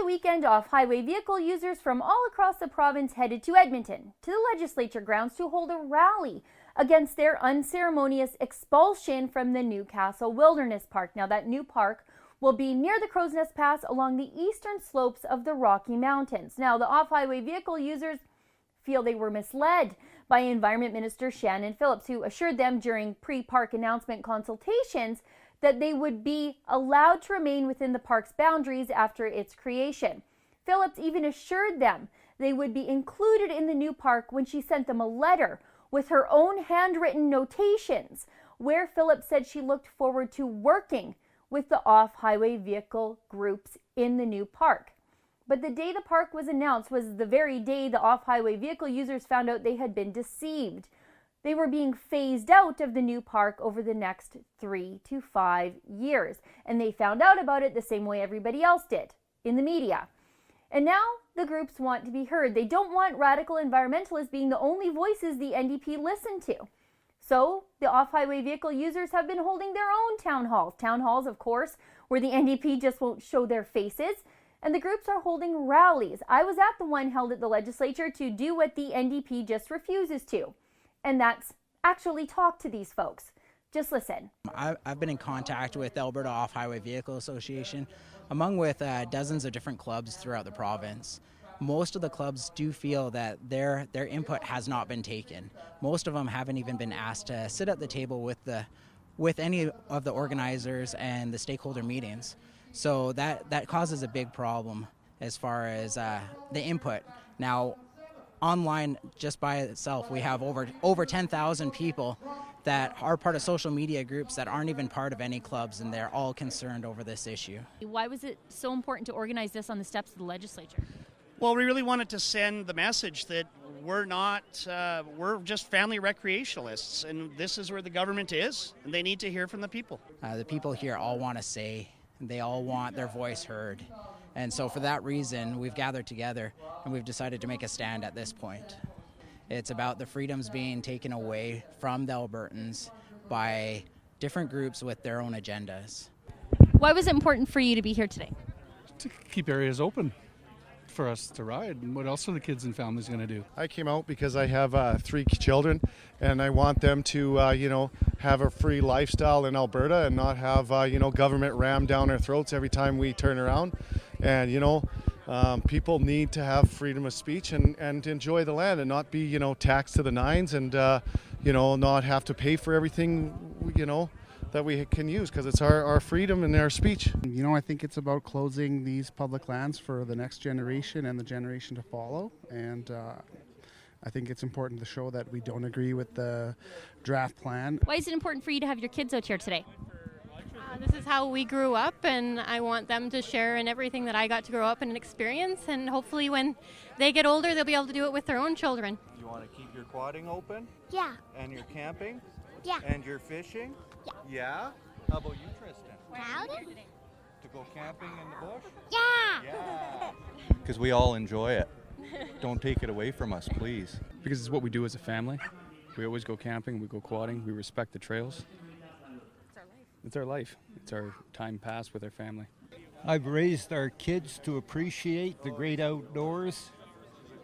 weekend, off-highway vehicle users from all across the province headed to Edmonton, to the legislature grounds to hold a rally against their unceremonious expulsion from the Newcastle Wilderness Park. Now, that new park will be near the Crow's Nest Pass along the eastern slopes of the Rocky Mountains. Now, the off-highway vehicle users feel they were misled by Environment Minister Shannon Phillips, who assured them during pre-park announcement consultations that they would be allowed to remain within the park's boundaries after its creation. Phillips even assured them they would be included in the new park when she sent them a letter with her own handwritten notations, where Phillips said she looked forward to working with the off-highway vehicle groups in the new park. But the day the park was announced was the very day the off-highway vehicle users found out they had been deceived. They were being phased out of the new park over the next 3 to 5 years. And they found out about it the same way everybody else did, in the media. And now the groups want to be heard. They don't want radical environmentalists being the only voices the NDP listen to. So the off-highway vehicle users have been holding their own town halls. Town halls, of course, where the NDP just won't show their faces. And the groups are holding rallies. I was at the one held at the legislature to do what the NDP just refuses to. And that's actually talk to these folks. Just listen. I've been in contact with the Alberta Off-Highway Vehicle Association, along with dozens of different clubs throughout the province. Most of the clubs do feel that their input has not been taken. Most of them haven't even been asked to sit at the table with any of the organizers and the stakeholder meetings. So that causes a big problem as far as the input. Now, online, just by itself, we have over 10,000 people that are part of social media groups that aren't even part of any clubs, and they're all concerned over this issue. Why was it so important to organize this on the steps of the legislature? Well, we really wanted to send the message that we're just family recreationalists, and this is where the government is, and they need to hear from the people. The people here all want to say, they all want their voice heard. And so for that reason, we've gathered together and we've decided to make a stand at this point. It's about the freedoms being taken away from the Albertans by different groups with their own agendas. Why was it important for you to be here today? To keep areas open for us to ride. And what else are the kids and families going to do? I came out because I have 3 children, and I want them to, have a free lifestyle in Alberta and not have, government rammed down our throats every time we turn around. And, people need to have freedom of speech and enjoy the land and not be, taxed to the nines and, not have to pay for everything, that we can use, because it's our freedom and our speech. I think it's about closing these public lands for the next generation and the generation to follow. And I think it's important to show that we don't agree with the draft plan. Why is it important for you to have your kids out here today? This is how we grew up, and I want them to share in everything that I got to grow up and experience, and hopefully when they get older they'll be able to do it with their own children. You want to keep your quadding open? Yeah. And your camping? Yeah. And your fishing? Yeah. Yeah? How about you, Tristan? Proud? To go camping in the bush? Yeah. Yeah. Because we all enjoy it. Don't take it away from us, please. Because it's what we do as a family. We always go camping, we go quadding, we respect the trails. It's our life. It's our time passed with our family. I've raised our kids to appreciate the great outdoors.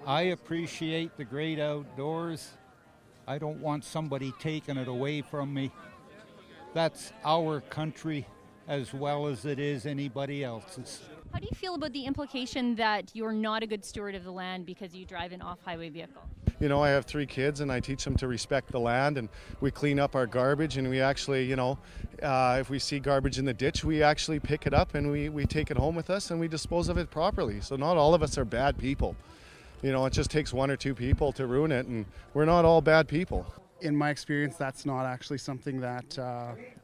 I appreciate the great outdoors. I don't want somebody taking it away from me. That's our country as well as it is anybody else's. How do you feel about the implication that you're not a good steward of the land because you drive an off-highway vehicle? I have 3 kids and I teach them to respect the land, and we clean up our garbage, and we actually, if we see garbage in the ditch, we actually pick it up and we take it home with us and we dispose of it properly. So not all of us are bad people. It just takes 1 or 2 people to ruin it, and we're not all bad people. In my experience, that's not actually something that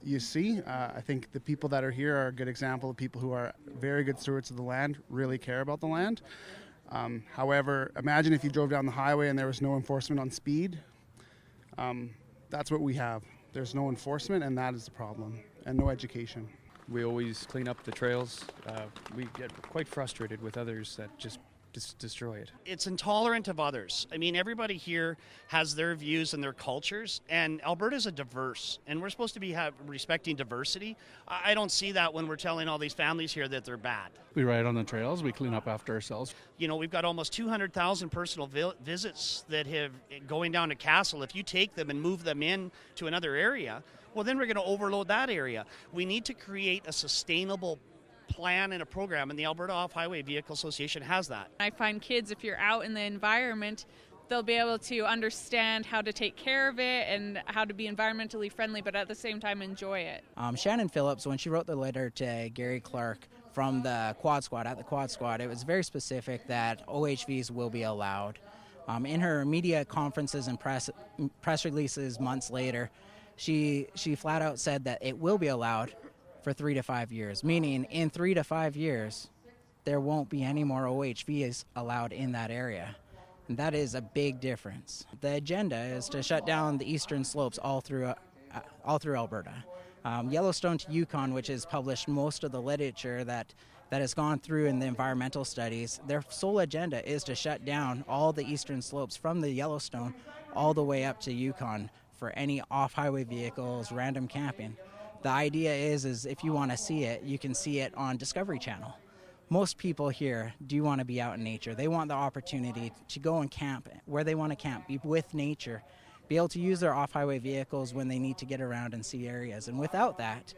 you see. I think the people that are here are a good example of people who are very good stewards of the land, really care about the land. However, imagine if you drove down the highway and there was no enforcement on speed. That's what we have. There's no enforcement, and that is the problem, and no education. We always clean up the trails. We get quite frustrated with others that just destroy it. It's intolerant of others. I mean, everybody here has their views and their cultures, and Alberta's a diverse, and we're supposed to be respecting diversity. I don't see that when we're telling all these families here that they're bad. We ride on the trails, we clean up after ourselves. You know, we've got almost 200,000 personal visits that have going down to Castle. If you take them and move them in to another area, well, then we're going to overload that area. We need to create a sustainable plan and a program, and the Alberta Off-Highway Vehicle Association has that. I find kids, if you're out in the environment, they'll be able to understand how to take care of it and how to be environmentally friendly, but at the same time enjoy it. Shannon Phillips, when she wrote the letter to Gary Clark from the Quad Squad, it was very specific that OHVs will be allowed. In her media conferences and press releases months later, she flat out said that it will be allowed for 3 to 5 years, meaning in 3 to 5 years, there won't be any more OHVs allowed in that area. And that is a big difference. The agenda is to shut down the eastern slopes all through Alberta. Yellowstone to Yukon, which has published most of the literature that has gone through in the environmental studies, their sole agenda is to shut down all the eastern slopes from the Yellowstone all the way up to Yukon for any off-highway vehicles, random camping. The idea is if you want to see it, you can see it on Discovery Channel. Most people here do want to be out in nature. They want the opportunity to go and camp where they want to camp, be with nature, be able to use their off-highway vehicles when they need to get around and see areas. And without that,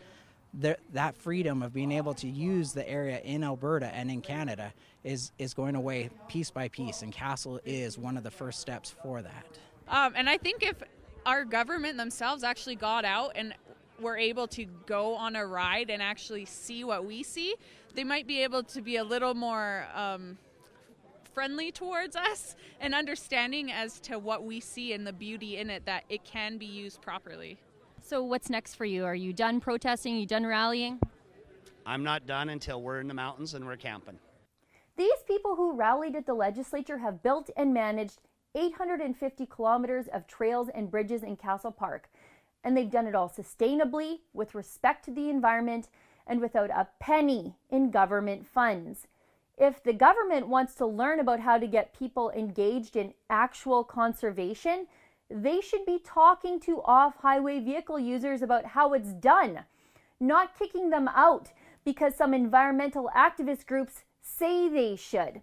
that freedom of being able to use the area in Alberta and in Canada is going away piece by piece, and Castle is one of the first steps for that. And I think if our government themselves actually got out and were able to go on a ride and actually see what we see, they might be able to be a little more friendly towards us and understanding as to what we see and the beauty in it, that it can be used properly. So what's next for you? Are you done protesting? Are you done rallying? I'm not done until we're in the mountains and we're camping. These people who rallied at the legislature have built and managed 850 kilometers of trails and bridges in Castle Park. And they've done it all sustainably, with respect to the environment, and without a penny in government funds. If the government wants to learn about how to get people engaged in actual conservation, they should be talking to off-highway vehicle users about how it's done, not kicking them out because some environmental activist groups say they should.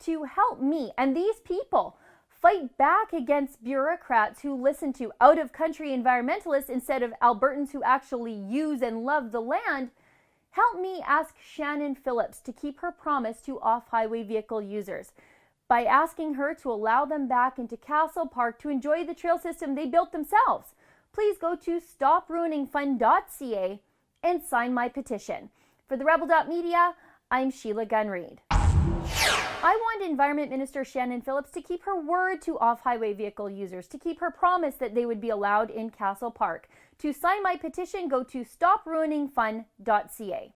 To help me and these people fight back against bureaucrats who listen to out-of-country environmentalists instead of Albertans who actually use and love the land, help me ask Shannon Phillips to keep her promise to off-highway vehicle users by asking her to allow them back into Castle Park to enjoy the trail system they built themselves. Please go to stopruiningfun.ca and sign my petition. For the Rebel.media, I'm SHEILA GUNN. I want Environment Minister Shannon Phillips to keep her word to off-highway vehicle users, to keep her promise that they would be allowed in Castle Park. To sign my petition, go to stopruiningfun.ca.